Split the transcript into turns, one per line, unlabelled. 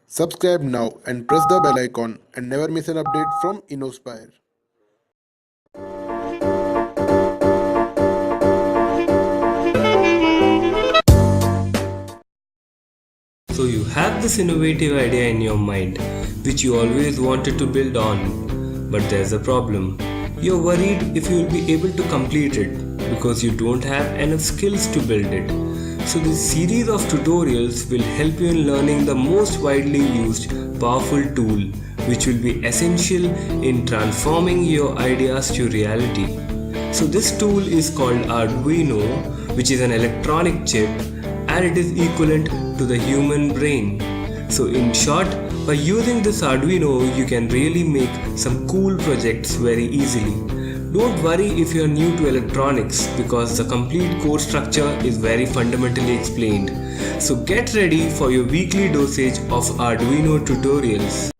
Subscribe now and press the bell icon and never miss an update from InnoSpire.
So you have this innovative idea in your mind which you always wanted to build on, but there's a problem. You're worried if you will be able to complete it because you don't have enough skills to build it. So this series of tutorials will help you in learning the most widely used powerful tool which will be essential in transforming your ideas to reality. So this tool is called Arduino, which is an electronic chip, and it is equivalent to the human brain. So in short, by using this Arduino, you can really make some cool projects very easily. Don't worry if you are new to electronics because the complete course structure is very fundamentally explained. So get ready for your weekly dosage of Arduino tutorials.